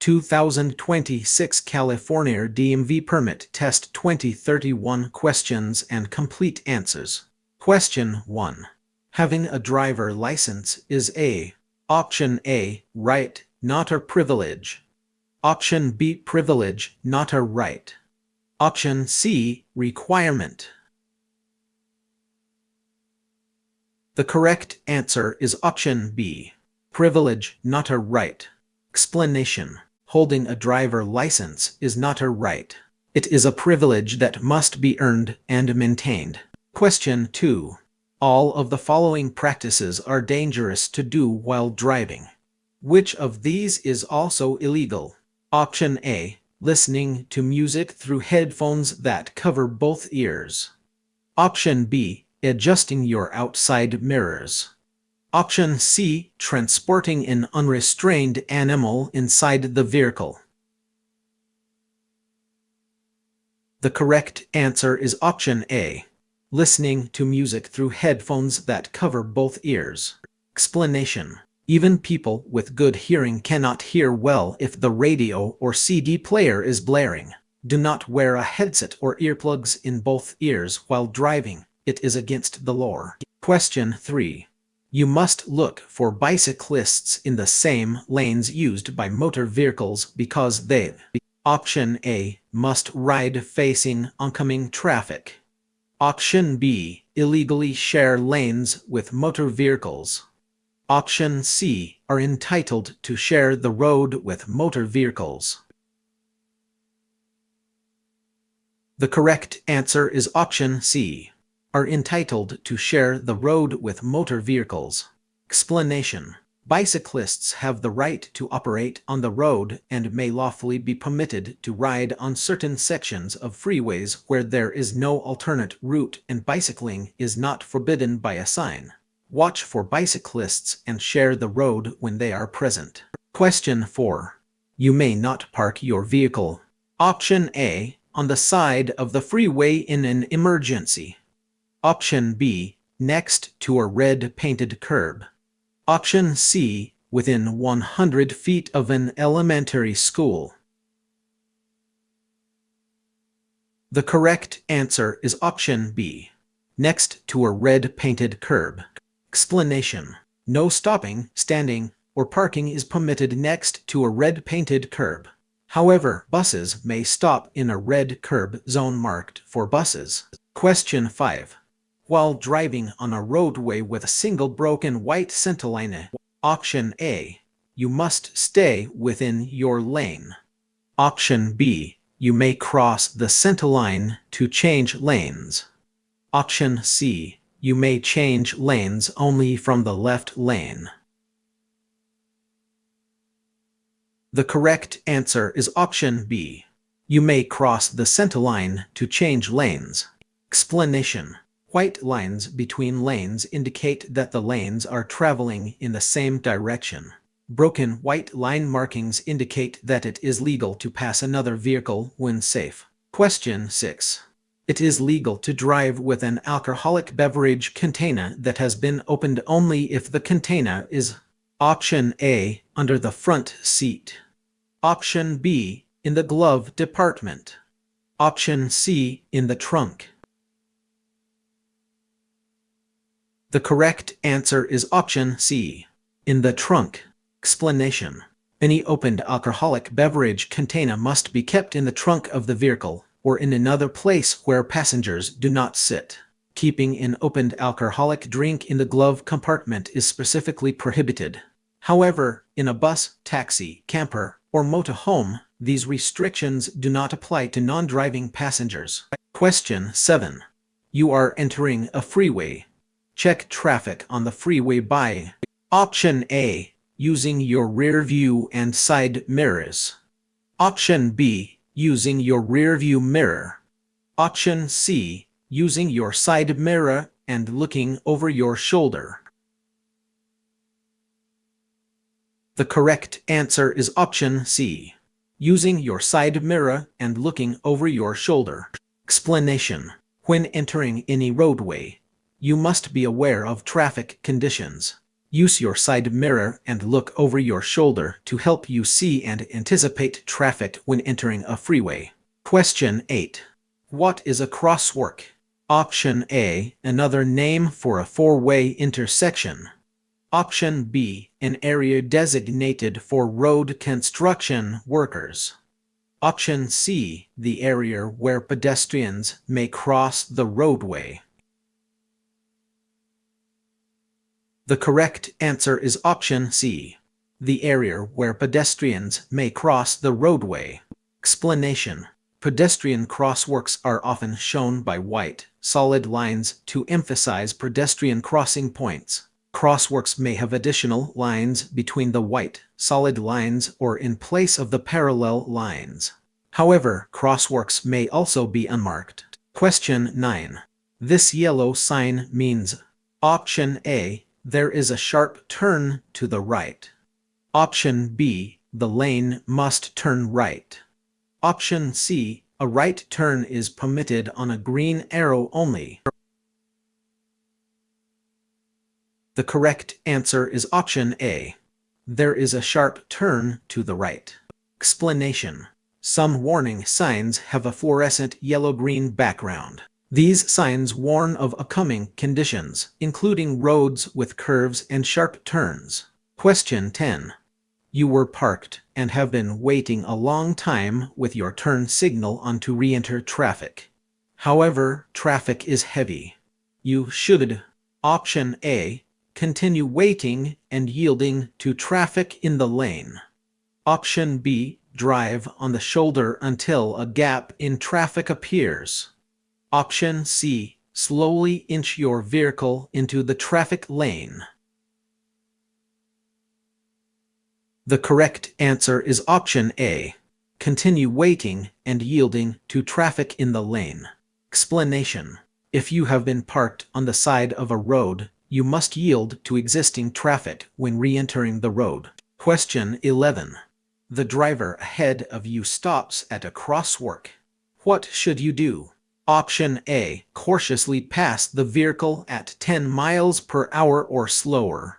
2026 California DMV Permit Test 2031 Questions and Complete Answers. Question 1. Having a driver license is a Option A, right, not a privilege. Option B, privilege, not a right. Option C, requirement. The correct answer is option B, privilege, not a right. Explanation. Holding a driver license is not a right. It is a privilege that must be earned and maintained. Question 2. All of the following practices are dangerous to do while driving. Which of these is also illegal? Option A. Listening to music through headphones that cover both ears. Option B. Adjusting your outside mirrors. Option C. Transporting an unrestrained animal inside the vehicle. The correct answer is option A. Listening to music through headphones that cover both ears. Explanation. Even people with good hearing cannot hear well if the radio or CD player is blaring. Do not wear a headset or earplugs in both ears while driving. It is against the law. Question 3. You must look for bicyclists in the same lanes used by motor vehicles because they. Option A. Must ride facing oncoming traffic. Option B. Illegally share lanes with motor vehicles. Option C. Are entitled to share the road with motor vehicles. The correct answer is option C. Are entitled to share the road with motor vehicles. Explanation. Bicyclists have the right to operate on the road and may lawfully be permitted to ride on certain sections of freeways where there is no alternate route and bicycling is not forbidden by a sign. Watch for bicyclists and share the road when they are present. Question 4. You may not park your vehicle. Option A. On the side of the freeway in an emergency. Option B. Next to a red painted curb. Option C. Within 100 feet of an elementary school. The correct answer is option B. Next to a red painted curb. Explanation. No stopping, standing, or parking is permitted next to a red painted curb. However, buses may stop in a red curb zone marked for buses. Question 5. While driving on a roadway with a single broken white centerline. Option A. You must stay within your lane. Option B. You may cross the centerline to change lanes. Option C. You may change lanes only from the left lane. The correct answer is option B. You may cross the centerline to change lanes. Explanation. White lines between lanes indicate that the lanes are traveling in the same direction. Broken white line markings indicate that it is legal to pass another vehicle when safe. Question 6. It is legal to drive with an alcoholic beverage container that has been opened only if the container is Option A. Under the front seat. Option B. In the glove compartment. Option C. In the trunk. The correct answer is option C. In the trunk. Explanation. Any opened alcoholic beverage container must be kept in the trunk of the vehicle or in another place where passengers do not sit. Keeping an opened alcoholic drink in the glove compartment is specifically prohibited. However, in a bus, taxi, camper, or motorhome, these restrictions do not apply to non-driving passengers. Question 7. You are entering a freeway. Check traffic on the freeway by Option A. Using your rear view and side mirrors. Option B. Using your rear view mirror. Option C. Using your side mirror and looking over your shoulder. The correct answer is option C. Using your side mirror and looking over your shoulder. Explanation. When entering any roadway, you must be aware of traffic conditions. Use your side mirror and look over your shoulder to help you see and anticipate traffic when entering a freeway. Question 8. What is a crosswalk? Option A, another name for a four-way intersection. Option B, an area designated for road construction workers. Option C, the area where pedestrians may cross the roadway. The correct answer is option C, the area where pedestrians may cross the roadway. Explanation. Pedestrian crosswalks are often shown by white, solid lines to emphasize pedestrian crossing points. Crosswalks may have additional lines between the white, solid lines or in place of the parallel lines. However, crosswalks may also be unmarked. Question 9. This yellow sign means. Option A, there is a sharp turn to the right. Option B, the lane must turn right. Option C, a right turn is permitted on a green arrow only. The correct answer is option A. There is a sharp turn to the right. Explanation. Some warning signs have a fluorescent yellow-green background. These signs warn of upcoming conditions, including roads with curves and sharp turns. Question 10. You were parked and have been waiting a long time with your turn signal on to re-enter traffic. However, traffic is heavy. You should. Option A, continue waiting and yielding to traffic in the lane. Option B, drive on the shoulder until a gap in traffic appears. Option C, slowly inch your vehicle into the traffic lane. The correct answer is option A. Continue waiting and yielding to traffic in the lane. Explanation. If you have been parked on the side of a road, you must yield to existing traffic when re-entering the road. Question 11. The driver ahead of you stops at a crosswalk. What should you do? Option A, cautiously pass the vehicle at 10 miles per hour or slower.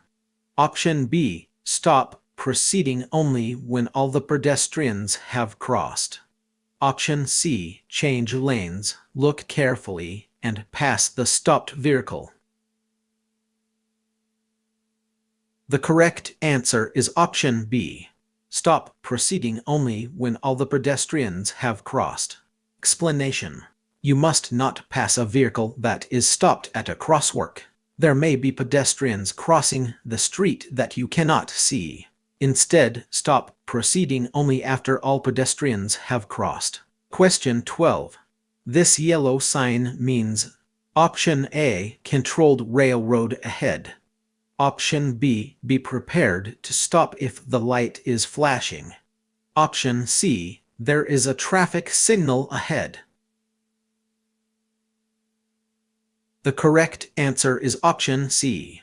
Option B, stop, proceeding only when all the pedestrians have crossed. Option C, change lanes, look carefully, and pass the stopped vehicle. The correct answer is option B. Stop, proceeding only when all the pedestrians have crossed. Explanation. You must not pass a vehicle that is stopped at a crosswalk. There may be pedestrians crossing the street that you cannot see. Instead, stop, proceeding only after all pedestrians have crossed. Question 12. This yellow sign means. Option A, controlled railroad ahead. Option B, be prepared to stop if the light is flashing. Option C, there is a traffic signal ahead. The correct answer is option C.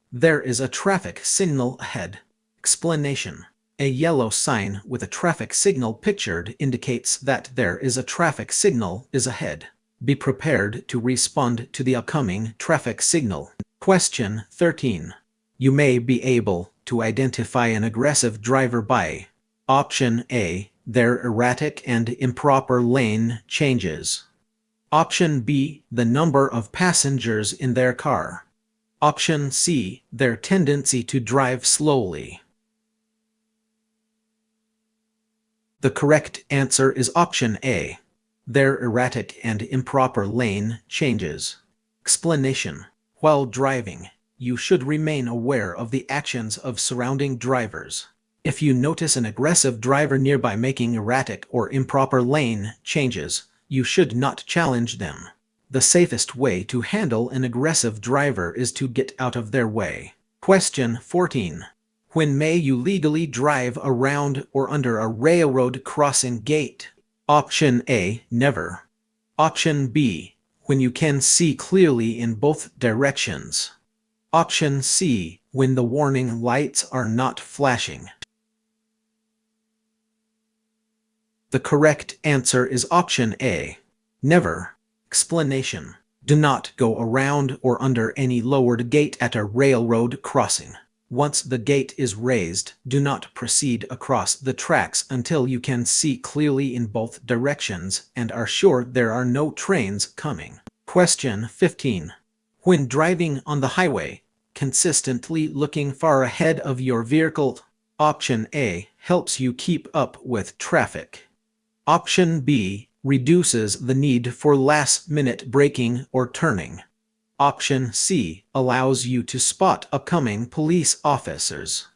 There is a traffic signal ahead. Explanation. A yellow sign with a traffic signal pictured indicates that there is a traffic signal is ahead. Be prepared to respond to the upcoming traffic signal. Question 13. You may be able to identify an aggressive driver by. Option A, their erratic and improper lane changes. Option B, the number of passengers in their car. Option C, their tendency to drive slowly. The correct answer is option A. Their erratic and improper lane changes. Explanation. While driving, you should remain aware of the actions of surrounding drivers. If you notice an aggressive driver nearby making erratic or improper lane changes, you should not challenge them. The safest way to handle an aggressive driver is to get out of their way. Question 14. When may you legally drive around or under a railroad crossing gate? Option A, never. Option B, when you can see clearly in both directions. Option C, when the warning lights are not flashing. The correct answer is option A, never. Explanation. Do not go around or under any lowered gate at a railroad crossing. Once the gate is raised, do not proceed across the tracks until you can see clearly in both directions and are sure there are no trains coming. Question 15. When driving on the highway, consistently looking far ahead of your vehicle. Option A helps you keep up with traffic. Option B reduces the need for last-minute braking or turning. Option C allows you to spot upcoming police officers.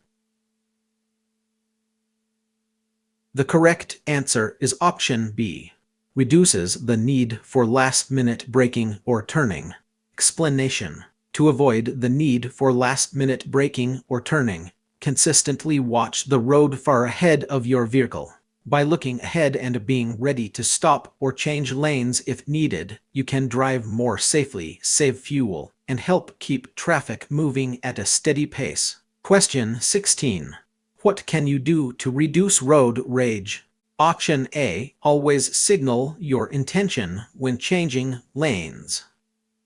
The correct answer is option B. Reduces the need for last-minute braking or turning. Explanation. To avoid the need for last-minute braking or turning, consistently watch the road far ahead of your vehicle. By looking ahead and being ready to stop or change lanes if needed, you can drive more safely, save fuel, and help keep traffic moving at a steady pace. Question 16. What can you do to reduce road rage? Option A. Always signal your intention when changing lanes.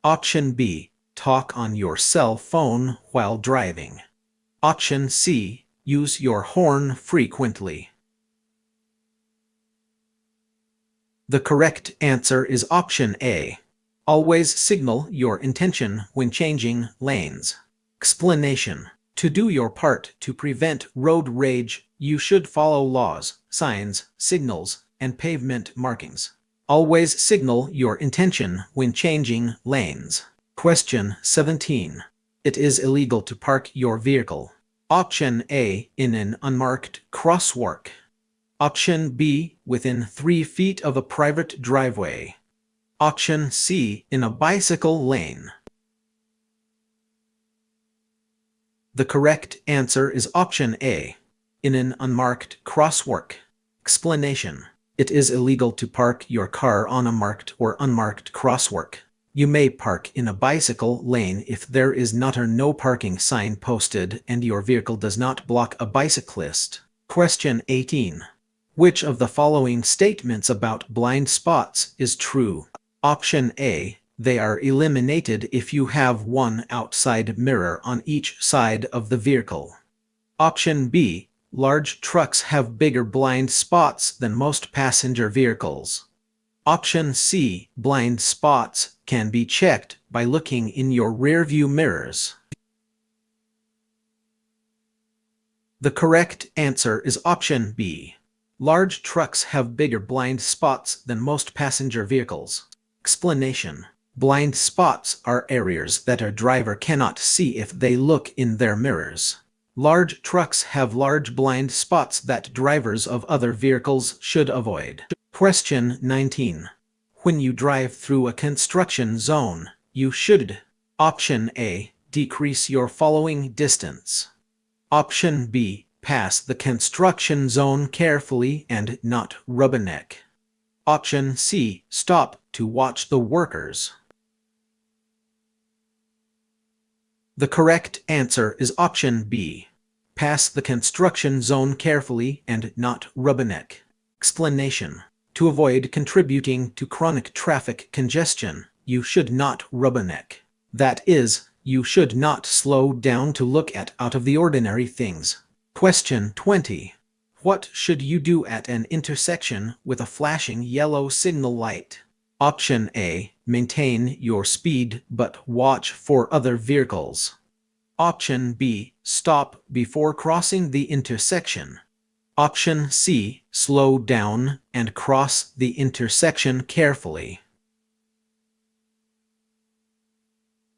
Option B. Talk on your cell phone while driving. Option C. Use your horn frequently. The correct answer is option A. Always signal your intention when changing lanes. Explanation. To do your part to prevent road rage, you should follow laws, signs, signals, and pavement markings. Always signal your intention when changing lanes. Question 17. It is illegal to park your vehicle. Option A. In an unmarked crosswalk. Option B. Within 3 feet of a private driveway. Option C. In a bicycle lane. The correct answer is option A. In an unmarked crosswalk. Explanation. It is illegal to park your car on a marked or unmarked crosswalk. You may park in a bicycle lane if there is not or no parking sign posted and your vehicle does not block a bicyclist. Question 18. Which of the following statements about blind spots is true? Option A. They are eliminated if you have one outside mirror on each side of the vehicle. Option B. Large trucks have bigger blind spots than most passenger vehicles. Option C. Blind spots can be checked by looking in your rearview mirrors. The correct answer is option B. Large trucks have bigger blind spots than most passenger vehicles. Explanation. Blind spots are areas that a driver cannot see if they look in their mirrors. Large trucks have large blind spots that drivers of other vehicles should avoid. Question 19. When you drive through a construction zone, you should. Option A. Decrease your following distance. Option B. Pass the construction zone carefully and not rubberneck. Option C. Stop to watch the workers. The correct answer is option B. Pass the construction zone carefully and not rubberneck. Explanation. To avoid contributing to chronic traffic congestion, you should not rubberneck. That is, you should not slow down to look at out-of-the-ordinary things. Question 20. What should you do at an intersection with a flashing yellow signal light? Option A. Maintain your speed but watch for other vehicles. Option B. Stop before crossing the intersection. Option C. Slow down and cross the intersection carefully.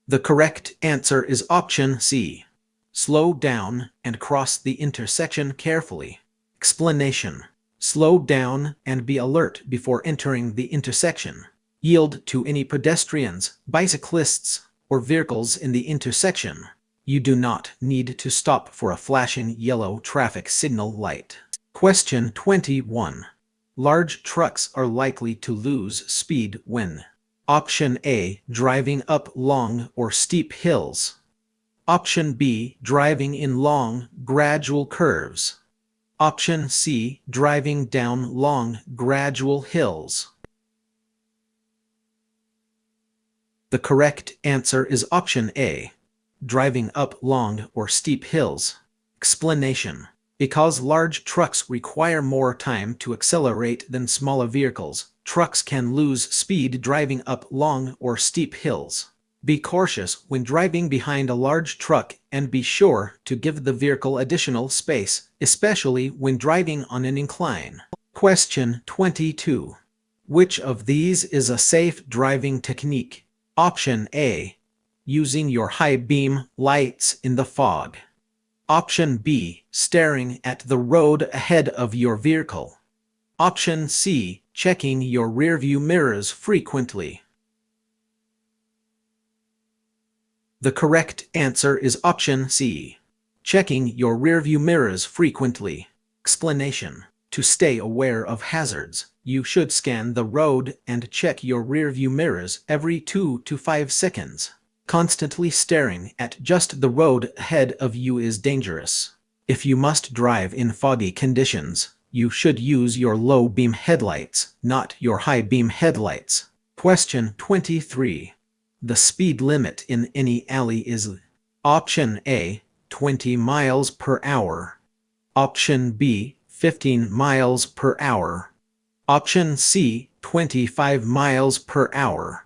The correct answer is option C. Slow down and cross the intersection carefully. Explanation. Slow down and be alert before entering the intersection. Yield to any pedestrians, bicyclists, or vehicles in the intersection. You do not need to stop for a flashing yellow traffic signal light. Question 21. Large trucks are likely to lose speed when. Option A. Driving up long or steep hills. Option B. Driving in long, gradual curves. Option C. Driving down long, gradual hills. The correct answer is option A. Driving up long or steep hills. Explanation. Because large trucks require more time to accelerate than smaller vehicles, trucks can lose speed driving up long or steep hills. Be cautious when driving behind a large truck and be sure to give the vehicle additional space, especially when driving on an incline. Question 22. Which of these is a safe driving technique? Option A. Using your high beam lights in the fog. Option B. Staring at the road ahead of your vehicle. Option C. Checking your rearview mirrors frequently. The correct answer is option C. Checking your rearview mirrors frequently. Explanation. To stay aware of hazards, you should scan the road and check your rearview mirrors every 2 to 5 seconds. Constantly staring at just the road ahead of you is dangerous. If you must drive in foggy conditions, you should use your low-beam headlights, not your high-beam headlights. Question 23. The speed limit in any alley is Option A, 20 miles per hour. Option B, 15 miles per hour. Option C, 25 miles per hour.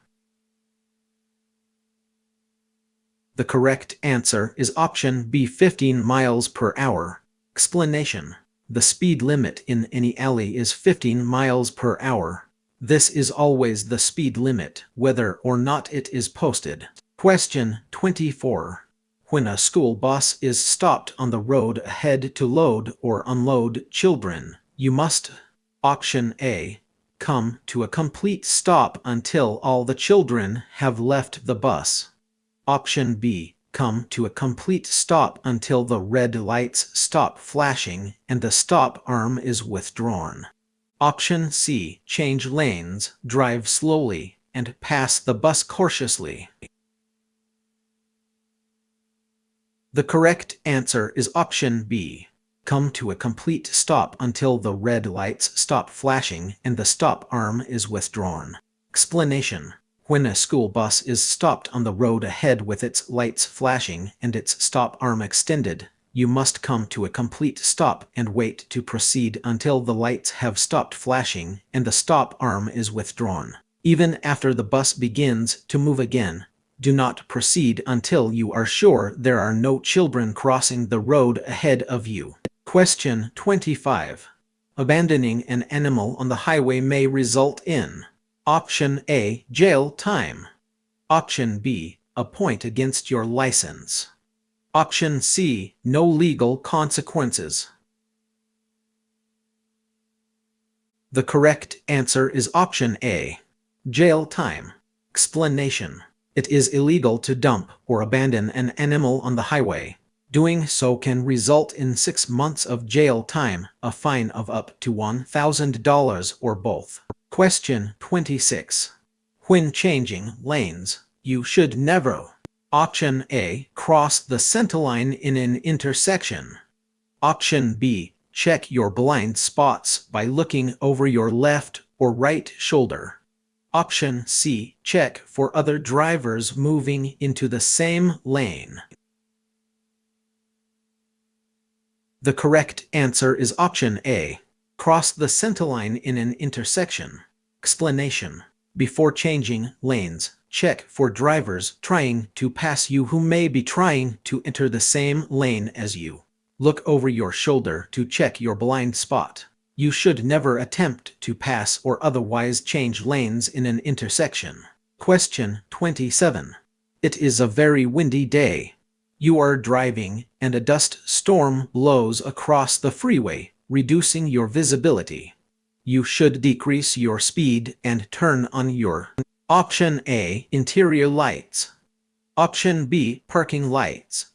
The correct answer is option B, 15 miles per hour. Explanation. The speed limit in any alley is 15 miles per hour. This is always the speed limit, whether or not it is posted. Question 24. When a school bus is stopped on the road ahead to load or unload children, you must Option A. Come to a complete stop until all the children have left the bus. Option B. Come to a complete stop until the red lights stop flashing and the stop arm is withdrawn. Option C. Change lanes, drive slowly, and pass the bus cautiously. The correct answer is option B. Come to a complete stop until the red lights stop flashing and the stop arm is withdrawn. Explanation. When a school bus is stopped on the road ahead with its lights flashing and its stop arm extended, you must come to a complete stop and wait to proceed until the lights have stopped flashing and the stop arm is withdrawn. Even after the bus begins to move again, do not proceed until you are sure there are no children crossing the road ahead of you. Question 25. Abandoning an animal on the highway may result in Option A. Jail time. Option B. A point against your license. Option C. No legal consequences. The correct answer is option A. Jail time. Explanation. It is illegal to dump or abandon an animal on the highway. Doing so can result in 6 months of jail time, a fine of up to $1,000 or both. Question 26. When changing lanes, you should never Option A. Cross the centerline in an intersection. Option B. Check your blind spots by looking over your left or right shoulder. Option C. Check for other drivers moving into the same lane. The correct answer is option A. Cross the centerline in an intersection. Explanation. Before changing lanes, check for drivers trying to pass you who may be trying to enter the same lane as you. Look over your shoulder to check your blind spot. You should never attempt to pass or otherwise change lanes in an intersection. Question 27. It is a very windy day. You are driving and a dust storm blows across the freeway, reducing your visibility. You should decrease your speed and turn on your Option A. Interior lights. Option B. Parking lights.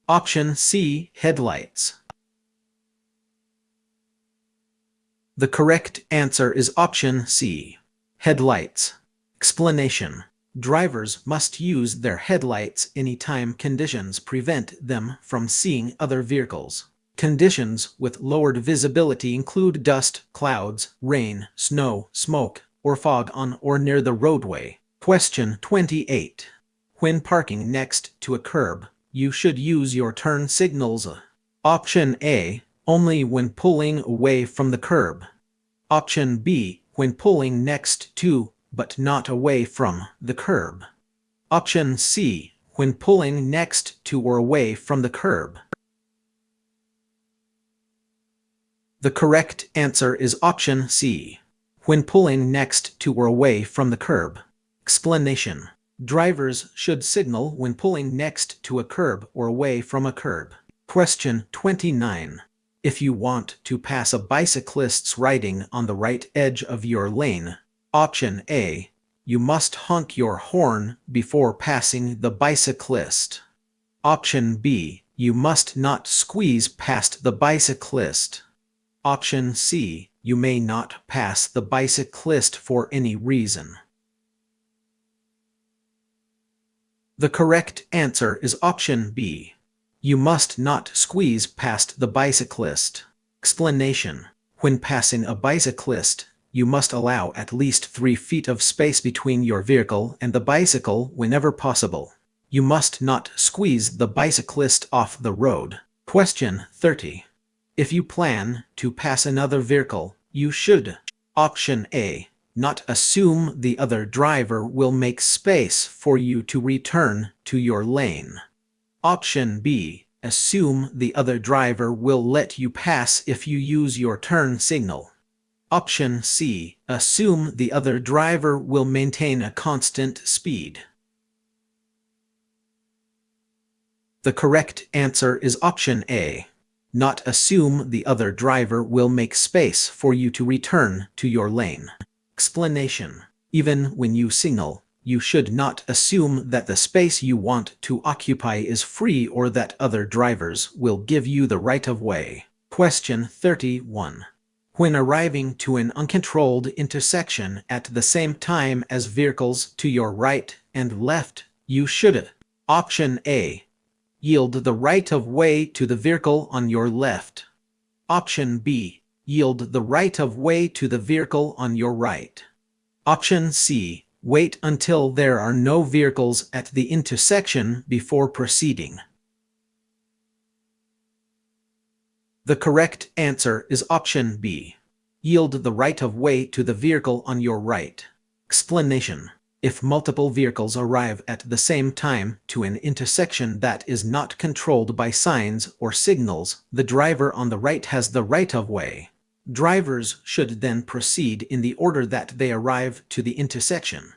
Option C. Headlights. The correct answer is option C. Headlights. Explanation. Drivers must use their headlights anytime conditions prevent them from seeing other vehicles. Conditions with lowered visibility include dust, clouds, rain, snow, smoke, or fog on or near the roadway. Question 28. When parking next to a curb, you should use your turn signals. Option A, only when pulling away from the curb. Option B, when pulling next to, but not away from, the curb. Option C, when pulling next to or away from the curb. The correct answer is option C, when pulling next to or away from the curb. Explanation. Drivers should signal when pulling next to a curb or away from a curb. Question 29. If you want to pass a bicyclist riding on the right edge of your lane, option A, you must honk your horn before passing the bicyclist. Option B, you must not squeeze past the bicyclist. Option C, you may not pass the bicyclist for any reason. The correct answer is option B. You must not squeeze past the bicyclist. Explanation. When passing a bicyclist, you must allow at least 3 feet of space between your vehicle and the bicycle whenever possible. You must not squeeze the bicyclist off the road. Question 30. If you plan to pass another vehicle, you should. Option A, not assume the other driver will make space for you to return to your lane. Option B, assume the other driver will let you pass if you use your turn signal. Option C, assume the other driver will maintain a constant speed. The correct answer is option A. Not assume the other driver will make space for you to return to your lane. Explanation. Even when you signal, you should not assume that the space you want to occupy is free or that other drivers will give you the right of way. Question 31. When arriving to an uncontrolled intersection at the same time as vehicles to your right and left, you should. Option A, yield the right of way to the vehicle on your left. Option B, yield the right of way to the vehicle on your right. Option C, wait until there are no vehicles at the intersection before proceeding. The correct answer is option B. Yield the right of way to the vehicle on your right. Explanation. If multiple vehicles arrive at the same time to an intersection that is not controlled by signs or signals, the driver on the right has the right of way. Drivers should then proceed in the order that they arrive to the intersection.